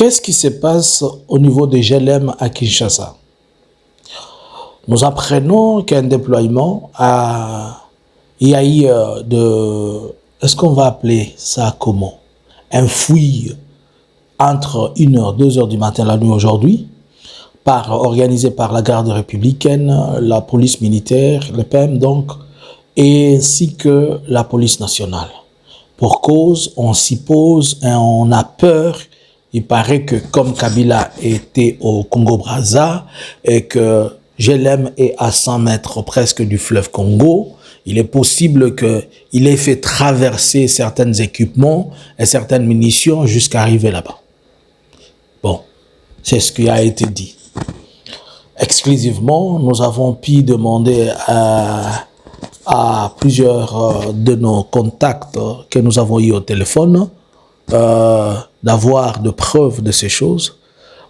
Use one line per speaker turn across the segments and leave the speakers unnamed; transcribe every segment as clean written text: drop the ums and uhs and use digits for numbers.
Qu'est-ce qui se passe au niveau des GLM à Kinshasa? Nous apprenons qu'un déploiement il y a eu est-ce qu'on va appeler ça comment? Un fouille entre 1h, 2h du matin la nuit aujourd'hui, organisé par la garde républicaine, la police militaire, le PM donc, ainsi que la police nationale. Pour cause, on s'y pose et on a peur. Il paraît que comme Kabila était au Congo-Brazza et que GLM est à 100 mètres presque du fleuve Congo, il est possible qu'il ait fait traverser certains équipements et certaines munitions jusqu'à arriver là-bas. Bon, c'est ce qui a été dit. Exclusivement, nous avons pu demander à plusieurs de nos contacts que nous avons eu au téléphone d'avoir de preuves de ces choses.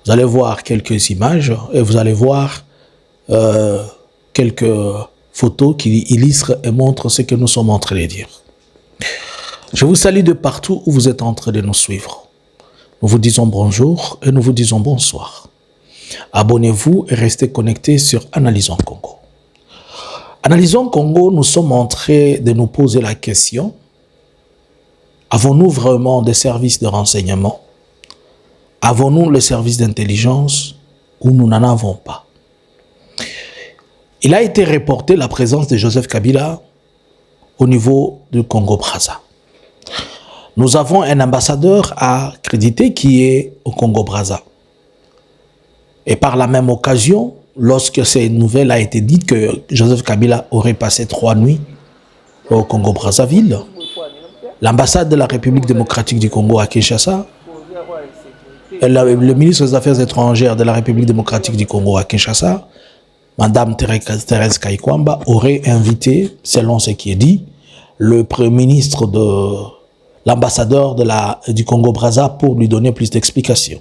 Vous allez voir quelques images et vous allez voir quelques photos qui illustrent et montrent ce que nous sommes en train de dire. Je vous salue de partout où vous êtes en train de nous suivre. Nous vous disons bonjour et nous vous disons bonsoir. Abonnez-vous et restez connectés sur Analysons Congo. Analysons Congo, nous sommes en train de nous poser la question: avons-nous vraiment des services de renseignement? Avons-nous les services d'intelligence ou nous n'en avons pas? Il a été reporté la présence de Joseph Kabila au niveau du Congo-Brazza. Nous avons un ambassadeur accrédité qui est au Congo-Brazza. Et par la même occasion, lorsque cette nouvelle a été dite que Joseph Kabila aurait passé 3 nuits au Congo-Brazzaville, l'ambassade de la République démocratique du Congo à Kinshasa, le ministre des Affaires étrangères de la République démocratique du Congo à Kinshasa, Madame Thérèse Kaikwamba, aurait invité, selon ce qui est dit, le Premier ministre de l'ambassadeur du Congo-Brazza pour lui donner plus d'explications.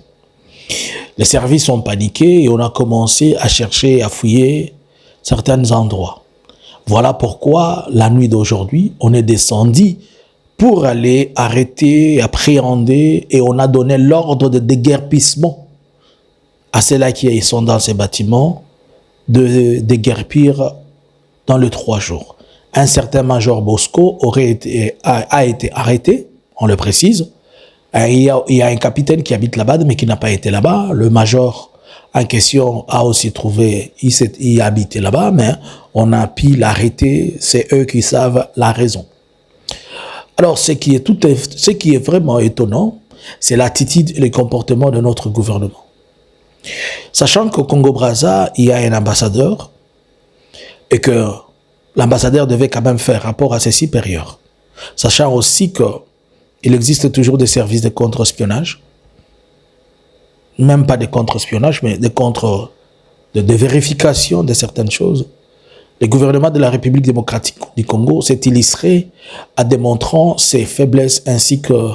Les services ont paniqué et on a commencé à chercher, à fouiller certains endroits. Voilà pourquoi, la nuit d'aujourd'hui, on est descendu pour aller arrêter, appréhender, et on a donné l'ordre de déguerpissement à ceux-là qui sont dans ces bâtiments, de déguerpir dans les 3 jours. Un certain major Bosco a été arrêté, on le précise. Il y a un capitaine qui habite là-bas, mais qui n'a pas été là-bas. Le major en question a aussi trouvé, il habitait là-bas, mais on a pu l'arrêter. C'est eux qui savent la raison. Alors, ce qui est vraiment étonnant, c'est l'attitude et le comportement de notre gouvernement. Sachant qu'au Congo-Brazza, il y a un ambassadeur et que l'ambassadeur devait quand même faire rapport à ses supérieurs. Sachant aussi qu'il existe toujours des services de contre-espionnage, même pas de contre-espionnage, mais de vérification de certaines choses. Le gouvernement de la République démocratique du Congo s'est illustré en démontrant ses faiblesses ainsi que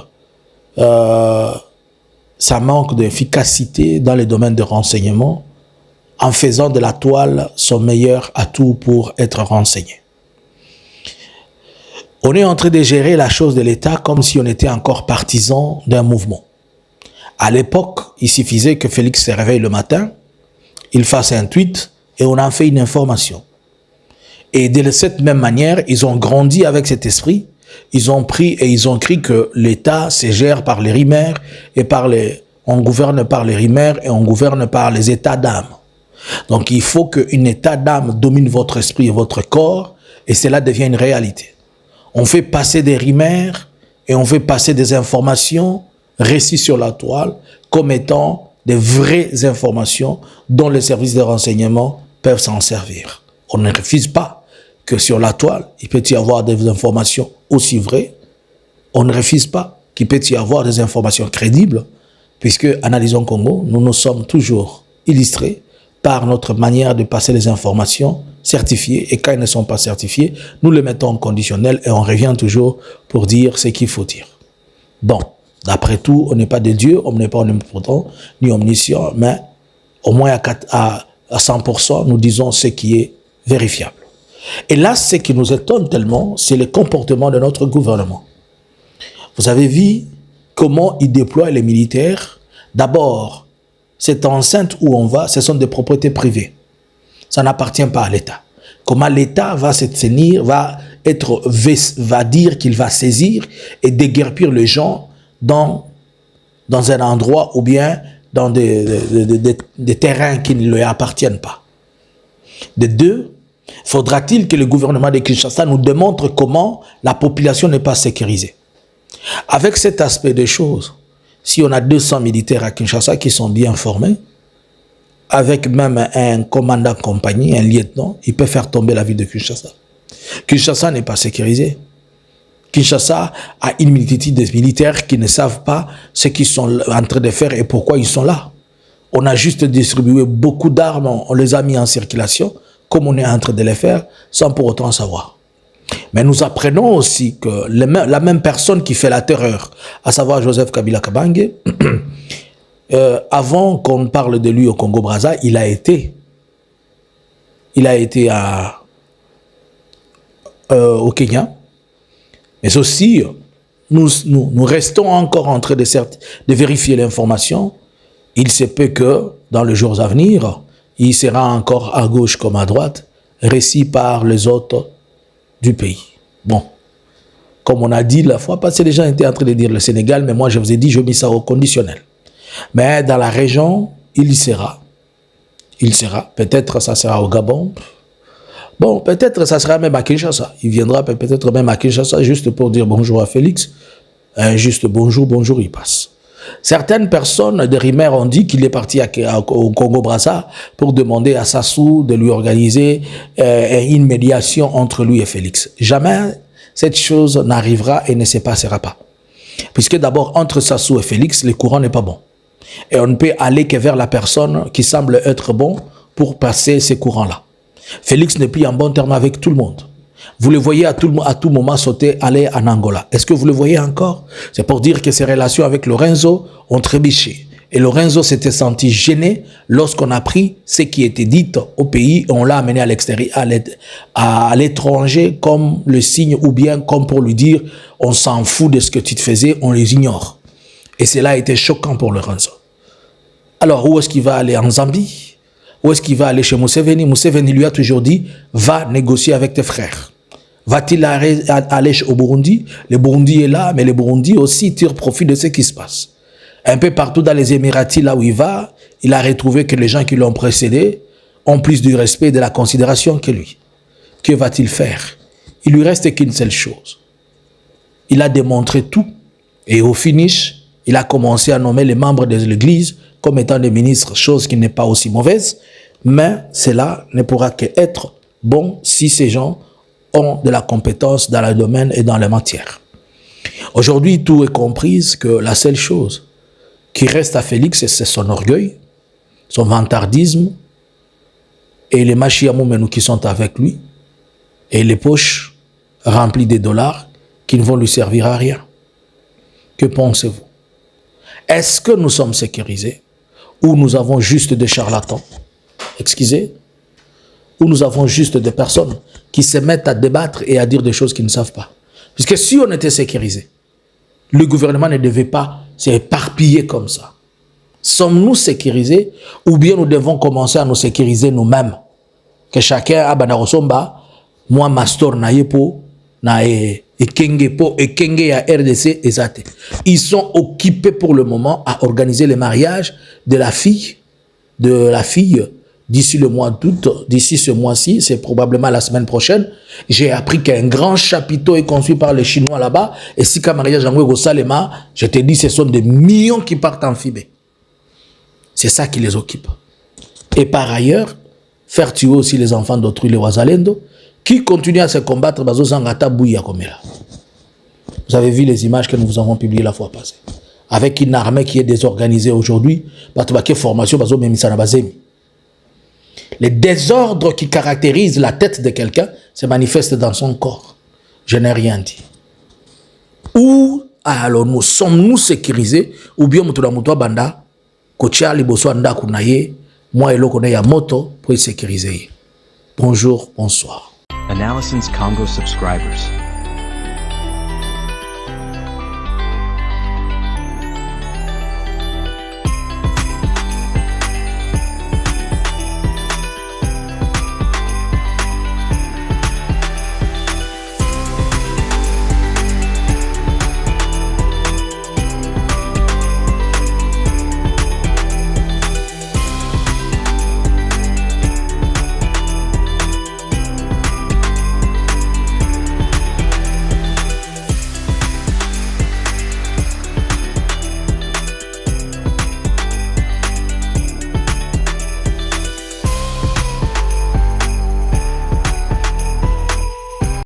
sa manque d'efficacité dans les domaines de renseignement, en faisant de la toile son meilleur atout pour être renseigné. On est en train de gérer la chose de l'État comme si on était encore partisan d'un mouvement. À l'époque, il suffisait que Félix se réveille le matin, il fasse un tweet et on en fait une information. Et de cette même manière, ils ont grandi avec cet esprit. Ils ont pris et ils ont cru que l'État se gère par les rimeurs et on gouverne par les rimeurs et on gouverne par les états d'âme. Donc il faut qu'un état d'âme domine votre esprit et votre corps et cela devient une réalité. On fait passer des rimeurs et on fait passer des informations récits sur la toile comme étant des vraies informations dont les services de renseignement peuvent s'en servir. On ne refuse pas que sur la toile, il peut y avoir des informations aussi vraies. On ne refuse pas qu'il peut y avoir des informations crédibles, puisque, Analysons Congo, nous nous sommes toujours illustrés par notre manière de passer les informations certifiées, et quand elles ne sont pas certifiées, nous les mettons en conditionnel et on revient toujours pour dire ce qu'il faut dire. Bon, d'après tout, on n'est pas des dieux, on n'est pas omnipotent, ni omniscient, mais au moins à 100%, nous disons ce qui est vérifiable. Et là, ce qui nous étonne tellement, c'est le comportement de notre gouvernement. Vous avez vu comment il déploie les militaires D'abord, cette enceinte où on va, ce sont des propriétés privées. Ça n'appartient pas à l'État. Comment l'État va se tenir, va dire qu'il va saisir et déguerpir les gens dans un endroit ou bien dans des terrains qui ne lui appartiennent pas. De deux, faudra-t-il que le gouvernement de Kinshasa nous démontre comment la population n'est pas sécurisée. Avec cet aspect des choses, si on a 200 militaires à Kinshasa qui sont bien formés, avec même un commandant compagnie, un lieutenant, il peut faire tomber la ville de Kinshasa. Kinshasa n'est pas sécurisé. Kinshasa a une multitude de militaires qui ne savent pas ce qu'ils sont en train de faire et pourquoi ils sont là. On a juste distribué beaucoup d'armes, on les a mis en circulation, comme on est en train de les faire, sans pour autant savoir. Mais nous apprenons aussi que la même personne qui fait la terreur, à savoir Joseph Kabila Kabange, avant qu'on parle de lui au Congo-Brazza, il a été au Kenya. Mais aussi, nous restons encore en train de vérifier l'information. Il se peut que, dans les jours à venir, il sera encore à gauche comme à droite, récit par les autres du pays. Bon, comme on a dit la fois passée, les gens étaient en train de dire le Sénégal, mais moi je vous ai dit, je mets ça au conditionnel. Mais dans la région, il sera. Peut-être ça sera au Gabon. Bon, peut-être ça sera même à Kinshasa. Il viendra peut-être même à Kinshasa juste pour dire bonjour à Félix. Juste bonjour, il passe. Certaines personnes de Rimer ont dit qu'il est parti au Congo-Brazza pour demander à Sassou de lui organiser une médiation entre lui et Félix. Jamais cette chose n'arrivera et ne se passera pas. Puisque d'abord, entre Sassou et Félix, le courant n'est pas bon. Et on ne peut aller que vers la personne qui semble être bon pour passer ces courants-là. Félix n'est plus en bon terme avec tout le monde. Vous le voyez à tout moment sauter, aller en Angola. Est-ce que vous le voyez encore? C'est pour dire que ses relations avec Lorenzo ont trébuché. Et Lorenzo s'était senti gêné lorsqu'on a pris ce qui était dit au pays et on l'a amené à l'extérieur, à l'étranger comme le signe ou bien comme pour lui dire on s'en fout de ce que tu te faisais, on les ignore. Et cela a été choquant pour Lorenzo. Alors où est-ce qu'il va aller? En Zambie? Où est-ce qu'il va aller chez Museveni? Museveni lui a toujours dit, va négocier avec tes frères. Va-t-il aller au Burundi? Le Burundi est là, mais le Burundi aussi tire profit de ce qui se passe. Un peu partout dans les Émiratis, là où il va, il a retrouvé que les gens qui l'ont précédé ont plus du respect et de la considération que lui. Que va-t-il faire? Il lui reste qu'une seule chose. Il a démontré tout. Et au finish, il a commencé à nommer les membres de l'Église comme étant des ministres, chose qui n'est pas aussi mauvaise, mais cela ne pourra qu'être bon si ces gens ont de la compétence dans le domaine et dans les matières. Aujourd'hui, tout est compris que la seule chose qui reste à Félix, c'est son orgueil, son vantardisme et les machiamoumenou qui sont avec lui et les poches remplies de dollars qui ne vont lui servir à rien. Que pensez-vous? Est-ce que nous sommes sécurisés ou nous avons juste des charlatans? Excusez? Ou nous avons juste des personnes qui se mettent à débattre et à dire des choses qu'ils ne savent pas? Puisque si on était sécurisé, le gouvernement ne devait pas s'éparpiller comme ça. Sommes-nous sécurisés ou bien nous devons commencer à nous sécuriser nous-mêmes? Que chacun a banarosomba, moi mastor na yepo, na ekenge ya RDC ezate. Ils sont occupés pour le moment à organiser le mariage de la fille d'ici le mois d'août, d'ici ce mois-ci, c'est probablement la semaine prochaine. J'ai appris qu'un grand chapiteau est construit par les Chinois là-bas. Et si comme mariage en Salema, je te dis, ce sont des millions qui partent en Fibé. C'est ça qui les occupe. Et par ailleurs, faire tuer aussi les enfants d'autrui, les Wazalendo, qui continuent à se combattre. Vous avez vu les images que nous vous avons publiées la fois passée. Avec une armée qui est désorganisée aujourd'hui, formation, les désordres qui caractérisent la tête de quelqu'un se manifestent dans son corps. Je n'ai rien dit. Où alors nous sommes-nous sécurisés ou bien nous banda kocha liboso anda kunaye moi et lokone ya moto pour sécuriser. Bonjour, bonsoir.
Analysins Congo subscribers.